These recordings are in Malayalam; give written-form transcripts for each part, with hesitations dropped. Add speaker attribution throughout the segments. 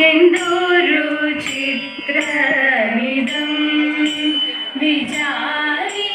Speaker 1: എന്തോരു ചിത്രമിതം വിചാരി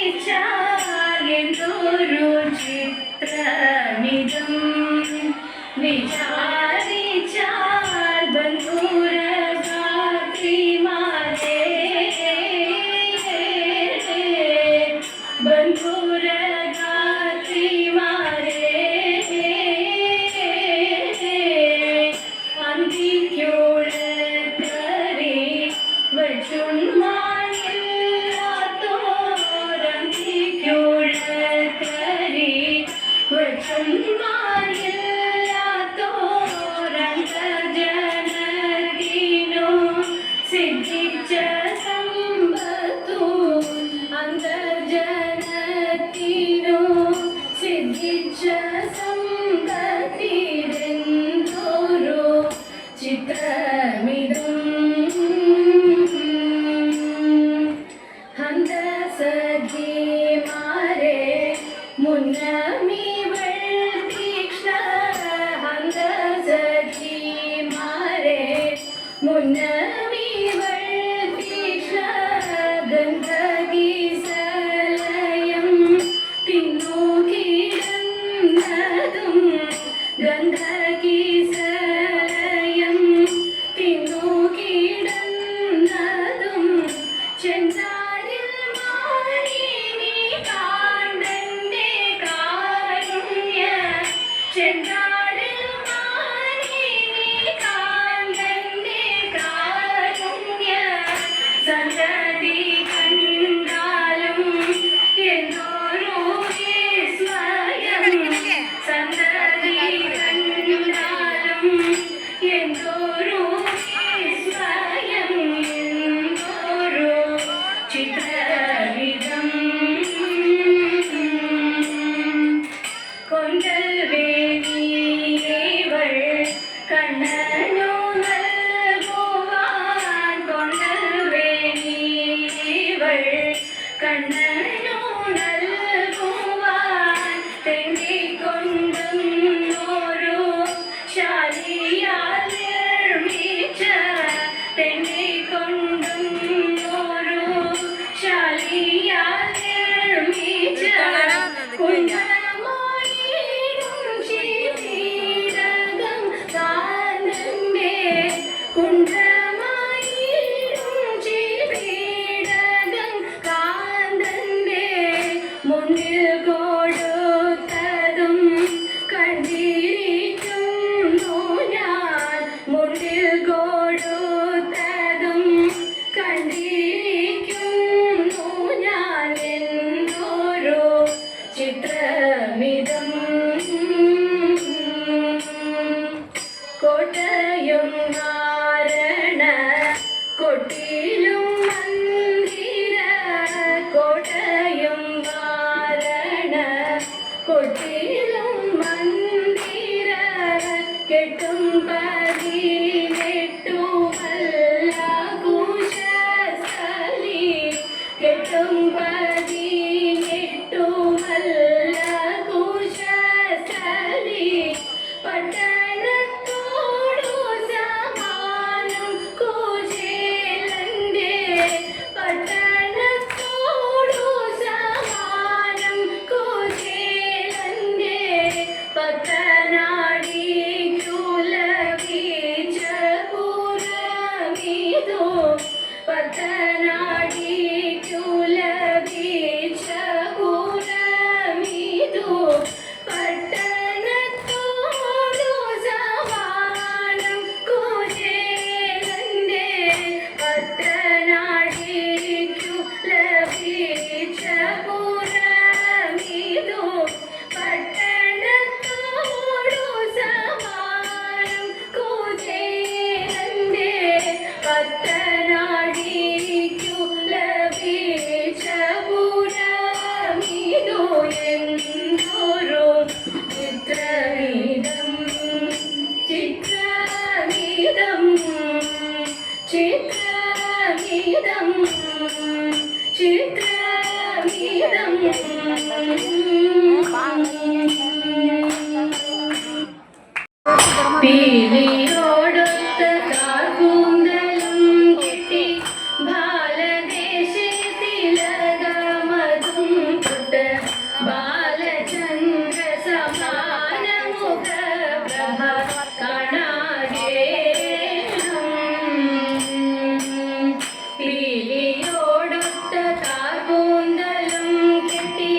Speaker 1: പീലിയോടൊത്ത കാർകൂന്തലും കെട്ടി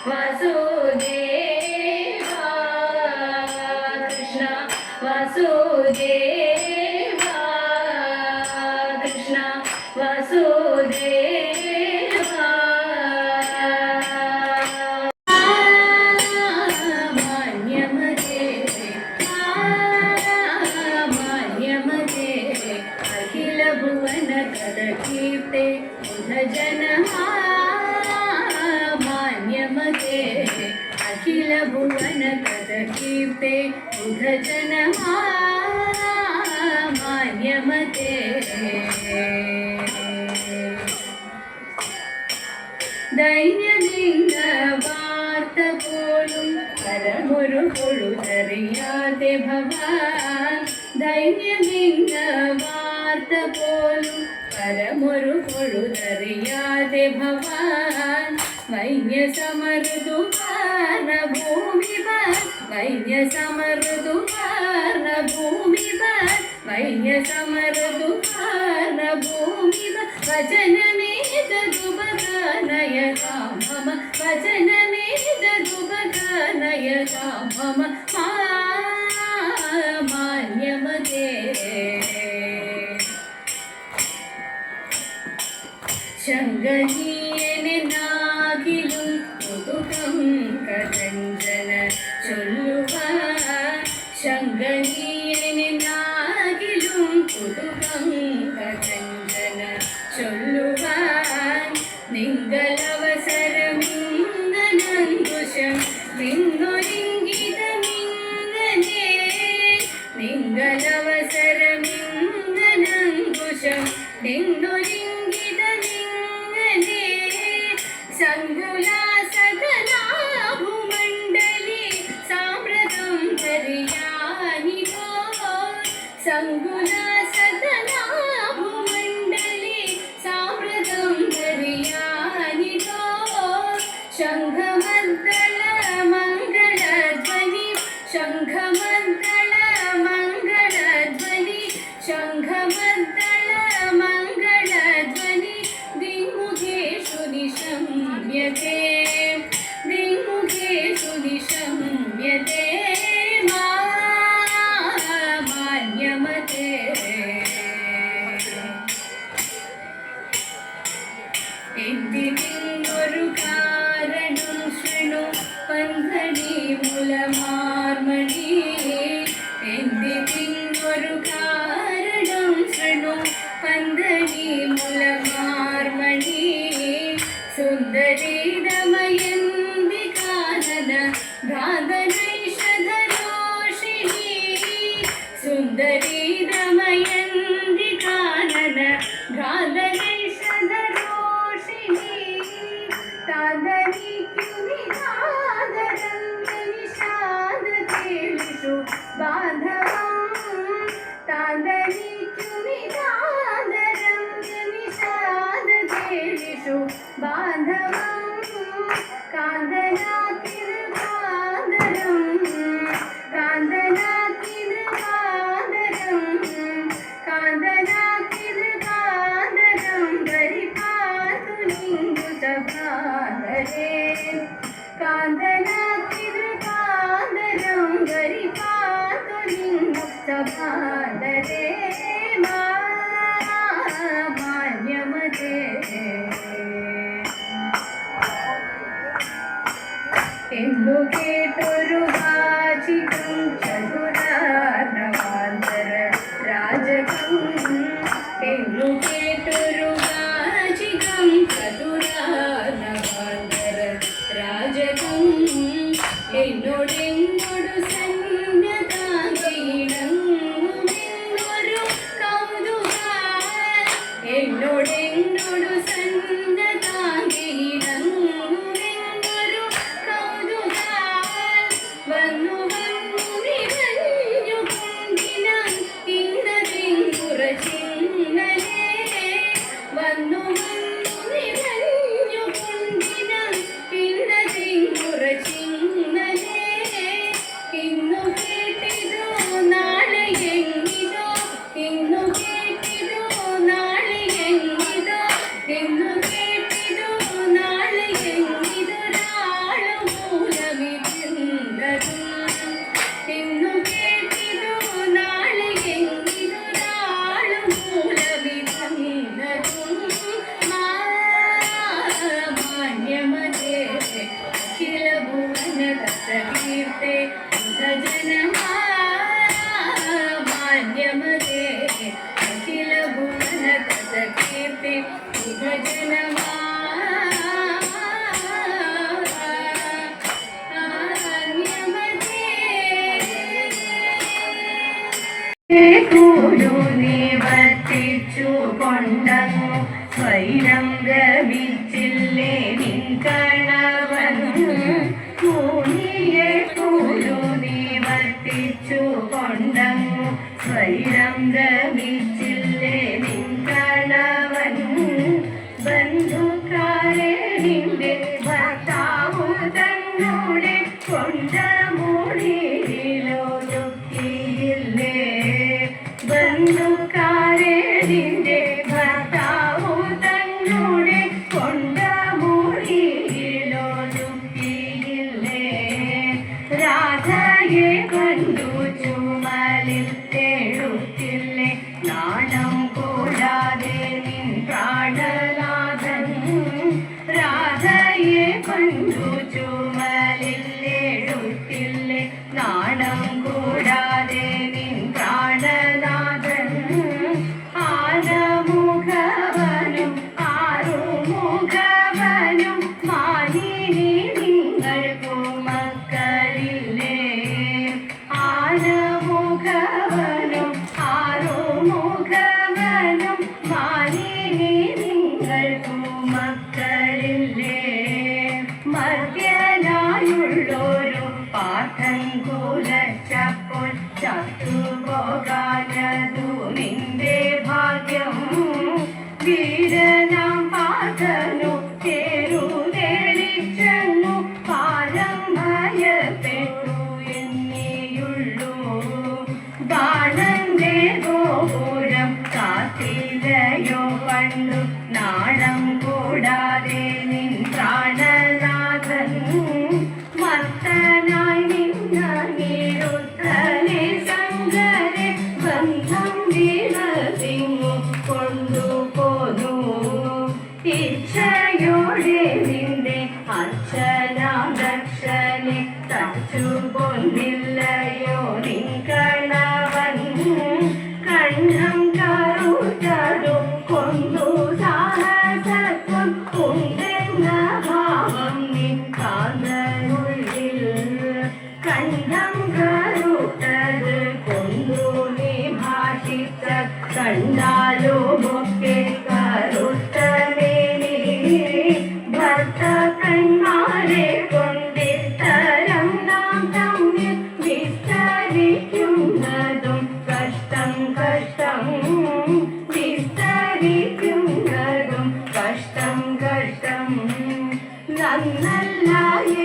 Speaker 1: वासुदेवा कृष्ण वासुदेवा कृष्ण वासुदेवा मान्यमते मान्यमते अखिल भुवन कर कीर्ते जन मान्यमते अखिल भुवन कर कीर्ते जन मान्यमते दैन्यलिंग वार्त पोलुം പരമൊരു പൊഴുതറിയാതെ ഭവാൻ दैन्यलिंग വാർത്ത പോലും പരമൊരു പൊഴുതറിയാതെ ഭവാൻ വൈന്യ സമൃദു കാരണ ഭൂമി വൈന്യ സമൃദു കാരണ ഭൂമി വൈന്യ സമൃദു കാരണ ഭൂമി വചനമേതുപഗാനയതാ മമ വചനമേതുപഗാനയതാ മമ മാന്യമതേ ശങ്കനീയനാകിലും പുതുകം കരഞ്ജന ചൊല്ലുവാൻ ശങ്കനീയനാകിലും പുതുകം കരഞ്ജന ചൊല്ലുവാൻ നിങ്ങളവസരമിങ്ങനങ്കുശം നിന്നൊരിങ്കിതമിങ്ങനെ നിങ്ങളവസരമിങ്ങനങ്കുശം നിന്നൊരിങ്കിതമിങ്ങനെ സങ്കുലാസകലാഭുമണ്ഡലി സാമ്രതം ധരിയാനിവോ സങ്കുലാസകലാഭുമണ്ഡലി സാമ്രതം ധരിയാനിവോ ശംഖമദ്ദള മംഗളധ്വനി ശംഖമദ്ദള മംഗളധ്വനി ശംഖമദ്ദള മംഗളധ്വനി ദിങ്മുഖേഷു നിശമ്യത്തെ ദിങ്മുഖേഷു നിശമ്യത്തെ മാന്യമതേ എന്തിനൊരു കാരണം ശൃണു പന്ധടി മുലമാർമണി എന്തിനൊരു കാരണം ശൃണു പന്ധടി മുലമാർമണി സുന്ദരീ ദമയന്തി കാനന ഭ്രാതനൈഷധരോഷിണി സുന്ദരീ ദമയന്തി കാനന ഭ്രാതനൈഷധരോഷിണി താദരിക്കുനിനാദരം നിഷാദകേളിഷു ബാധവം താദരിക്കുനിനാദരം നിഷാദകേളിഷു ബാധവം കാന്തനാകിരുകാദരം കാന്തനാകിരുകാദരം കാന്തനാകിരുകാദരം ഗരിപാതു നിന്ദു സഭാധരേ കാന്തനാകിരുകാദരം ഗരിപാതു നിന്ദു സഭാധരേ മാന്യമതേ എന്നു കേട്ടൊരു വാചികം ചതുരാനവാന്തര രാജകം എന്നു കേട്ടൊരു വാചികം ചതുരാനവാന്തര രാജകം എന്നോടെന്നോടു സന്യതാകിടങ്ങുമെന്നൊരു കൗതുക എന്നോടെന്നോടു സന്യതാകിടങ്ങുമെന്നൊരു കൗതുക വന്നു സ്വൈരം രമിച്ചില്ലേ നിൻ കണവൻ ഭൂമിയെ പോലു നിവർത്തിച്ചു കൊണ്ടങ്ങു സ്വൈരം രമിച്ചില്ലേ നിൻ കണവൻ ബന്ധുക്കാരെ നിന്റെ ഭർത്താവു തന്നോടെ കൊണ്ട മൂടിയിലൊതുക്കിയില്ലേ ബന്ധുക്കാരെ നിന്റെ ഭർത്താവു തന്നോടെ കൊണ്ട മൂടിയിലൊതുക്കിയില്ലേ രാധയെ കണ്ടു ചുമലിൽ തേടുത്തില്ലേ നാണം കൂടാതെ നിൻ പ്രാണനാഥൻ രാധയെ കണ്ടു ചുമലിൽ തേടുത്തില്ലേ നാണം കൂടാതെ നിൻ പ്രാണനാഥൻ ആനമുഖവനും ആറുമുഖവനും മാനിനി നിങ്ങൾക്കു മക്കളില്ലേ ആനമുഖവനും ആറുമുഖവനും മാനിനി നിങ്ങൾക്കു മക്കളില്ലേ മർദ്യനായുള്ളൊരു പാഠം കുലച്ചപ്പോൾ ചത്തുപോകാനതു നിന്റെ ഭാഗ്യം വീരനാം പാഠനു തേരുതെളിച്ചെന്നു പാരം ഭയപ്പെട്ടു എന്നേയുള്ളൂ ബാണന്റെ ഗോപുരം കാത്തിലയോ കണ്ടു നാണം കൂടാതെ നിൻ പ്രാണനാഥൻ മർത്തനായി നിന്ന നീരുത്തനെ ശങ്കരെ ബന്ധം വീണതിങ്ങു കൊണ്ടുപോന്നു ഇച്ഛയോടെ നിന്റെ അച്ഛനാം ദക്ഷനെ തച്ചു കൊന്നില്ലയോ നിൻ കണവൻ കണ്ഠം കറുത്തതും കൊണ്ടു സാഹസത്വം ഉണ്ടെന്ന ഭാവം നിൻ കാന്തനുള്ളിൽ കണ്ഠം കറുത്തത് കൊണ്ടു നീ ഭാഷിച്ച കണ്ടാലുമൊക്കെ കറുത്തമേനി ഭർത്താക്കന്മാരെ കൊണ്ടിത്തരം നാം തമ്മിൽ വിസ്തരിക്കുന്നതും കഷ്ടം കഷ്ടം വിസ്തരിക്കുന്നതും കഷ്ടം കഷ്ടം നന്നല്ല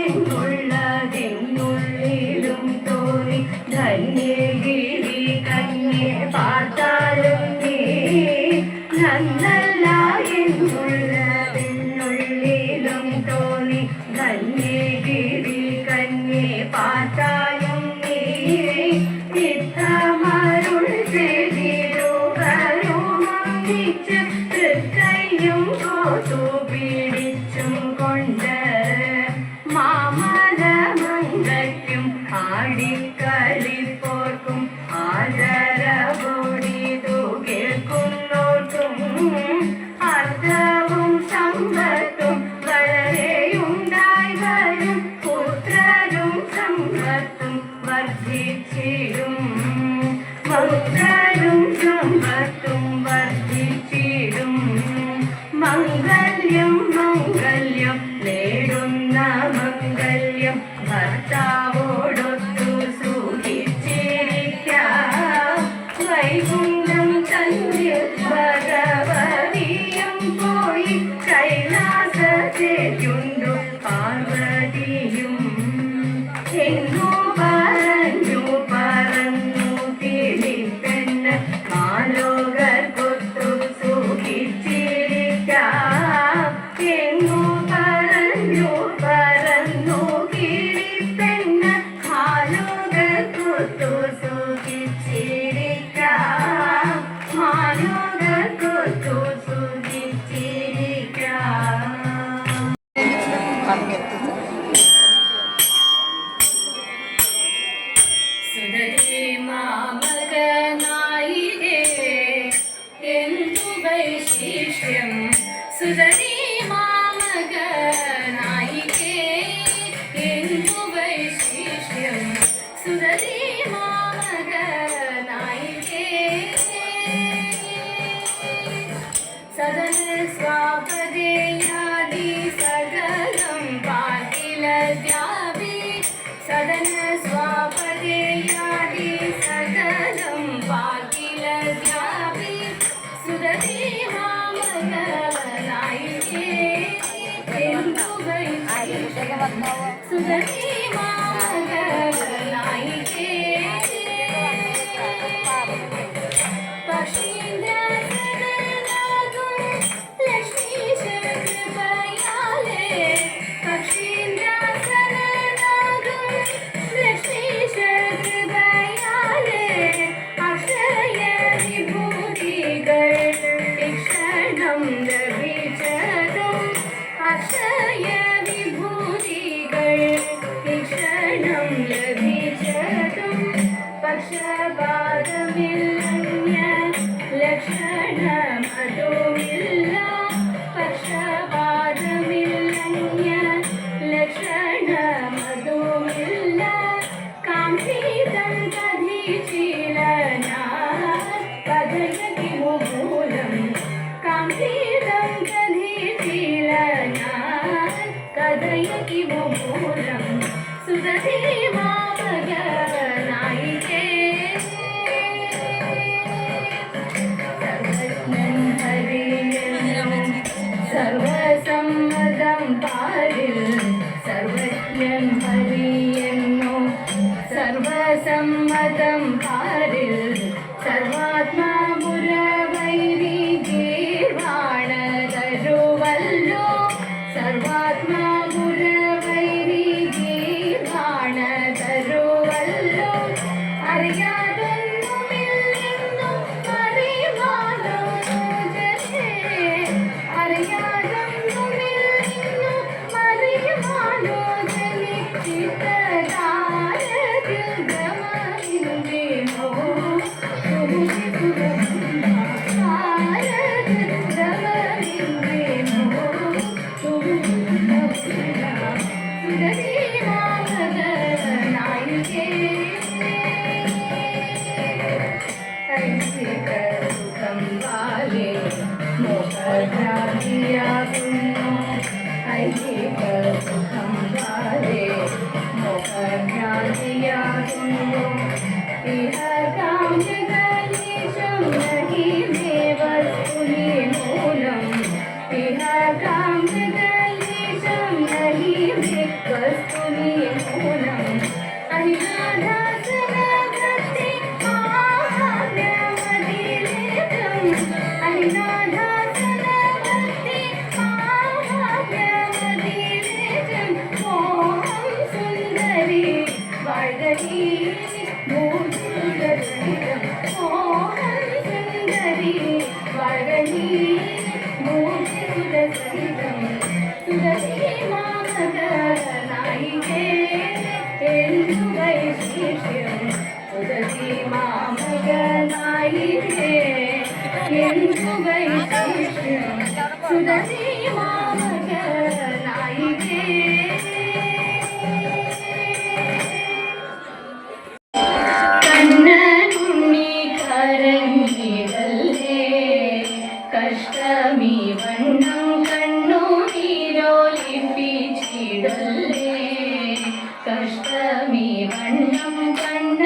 Speaker 1: എന്നുള്ളതെന്നുള്ളിലും തോന്നി ധന്യഗിരി കന്യെ പാർത്താലും നീ നന്നല്ല എന്നുള്ളതെന്നുള്ളിലും തോന്നി ധന്യഗിരി കന്യെ പാർത്താലും നീ ഇത്തമരുൾ ചെയ്തിരുവരുമൊന്നിച്ച് തൃക്കൈയും കോതു പിടിച്ചും കൊണ്ട് മാമലമംഗയ്ക്കും ആടിക്കളിപ്പോർക്കും ആദരവോടിതു കേൾക്കുന്നോർക്കും അർത്ഥവും സമ്പത്തും വളരെയുണ്ടായി द्यावे सदन स्वापदेयादि सकलं पाकिल द्यावे सुदती मामगनायिके सुदती मामगनायिके പക്ഷപാതമില്ലന്യ ലക്ഷണമതുമില്ല പക്ഷപാതമില്ലന്യ ലക്ഷണമതുമില്ല കാംക്ഷിതം കഥിശീലന കഥയതി മൂലം കാംക്ഷിതം കഥിശീലന കഥയതി മൂലം സുദതി മാമഗനായികേ സർവസമ്മതം പാരിൽ സർവജ്ഞൻ ഹരിയെന്നോ സർവസമ്മതം പാരിൽ സർവാത്മാ മുരവൈരി ഗീർവാണ തരുവല്ലോ സർവാത്മാ മുരവൈരി ഗീർവാണ തരുവല്ലോ അറിയാതൊന്നുമില്ലെന്നും അറിവാനോ ജനേ അറിയാതൊന്നുമില്ലെന്നും അറിവാനോ ജനിച്ചിട്ടതാരതിൽ ഗമയിന്റെമോ കഷ്ടമീ വണ്ണം കണ്ണുനീരോലിപ്പിച്ചിടല്ലേ കഷ്ടമീ വണ്ണം കണ്ണു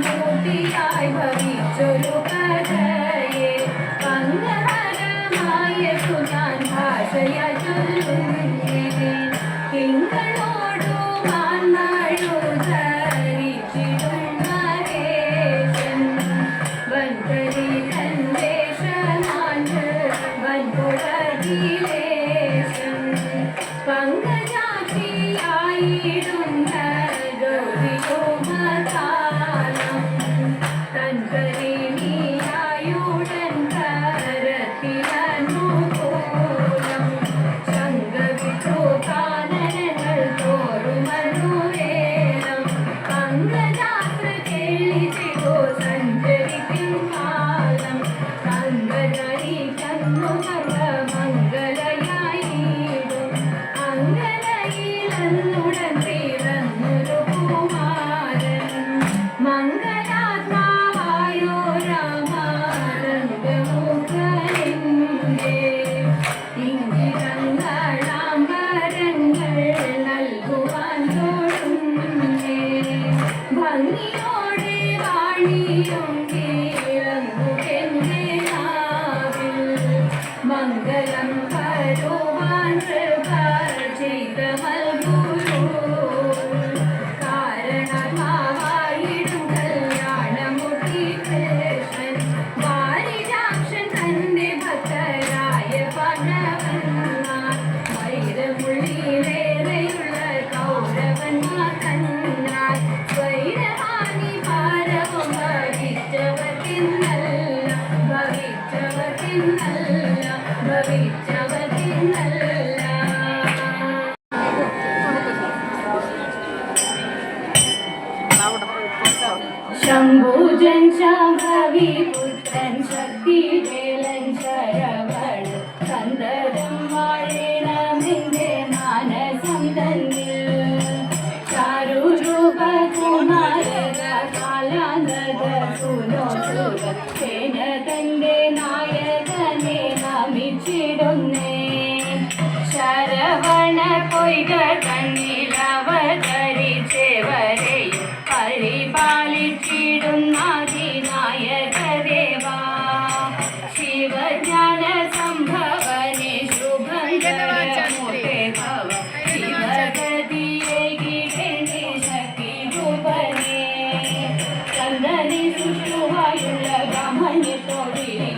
Speaker 1: മൂർത്തിയായി ഭവിച്ചൊരു കഥയെ പങ്കഹരമായ സുതാൻ ഭാഷയായി ചൊല്ലുന്നേ തിങ്കളോടു മാൻമഴു ധരിച്ചിടും മഹേശൻ വൻകരി സന്ദേശനാണ്ട് വൻപുടകിലേശൻ പങ്കജാക്ഷിയായിടുന്ന ഗൗരിയോമകാലം തൻകരിണിയായുടൻ കരത്തിലനുകൂലം ശങ്കവിട്ടു കാനനങ്ങൾ തോറുമരുവേലം പങ്കജാത്ര കേളിച്ചിടോ സഞ്ചരിക്കും കാലം പങ്കജനിക്കന്നു സർവമംഗലയായിടും അങ്കലയിലെന്നുടൻ പിറന്നൊരു കുമാരൻ മംഗലാത്മാവായോ രാമാനന്ദമുഖനിന്റെ ഇംഗിതങ്ങളാംബരങ്ങൾ നൽകുവാൻ തോടുന്നേ ഭംഗിയോടെ വാണിയും കീഴങ്ങുകെന്റെ നാവിൽ മംഗളം വരുവാൻ കൃപ ചെയ്ത മൽഗുരു കാരണമാവായിടും കല്യാണമുട്ടി കൃഷ്ണൻ വാരിരാക്ഷൻ തന്റെ ഭക്തരായ പാണ്ഡവന്മാർ വൈരമുള്ളിലേറെയുള്ള കൗരവന്മാർ തന്നാൽ വൈരഹാനി ഭാരവും ഭവിച്ചവർക്കിന്നല്ല ഭവിച്ചവർക്കിന്നല്ല ഭവിച്ചവർക്കിന്നല്ല ശംഭുജൻ ശംഭവി പുത്രൻ ശക്തിവേലൻ ശരവണ സന്തതം വാഴണമെന്റെ മാനസം തന്നിൽ ചാരുരൂപ കുമാരക കാലാന്തക സുനോസുര സേന തന്റെ നായകനെ നമിച്ചിടുന്നേ ശരവണ പൊയ്ക തന്നിലവതരിച്ചവരെയും പരിപാലിച്ചിടുന്നാദിനായകദേവാ ശിവജ്ഞാന സംഭവനെ ശുഭങ്കരമൂർത്തേ ഭവ ശിവഗതിയെ ഗീതേ ശക്തി രൂപനേ ചന്ദനി സുഷുവായുള്ള ബ്രാഹ്മണ്യത്തോടിരി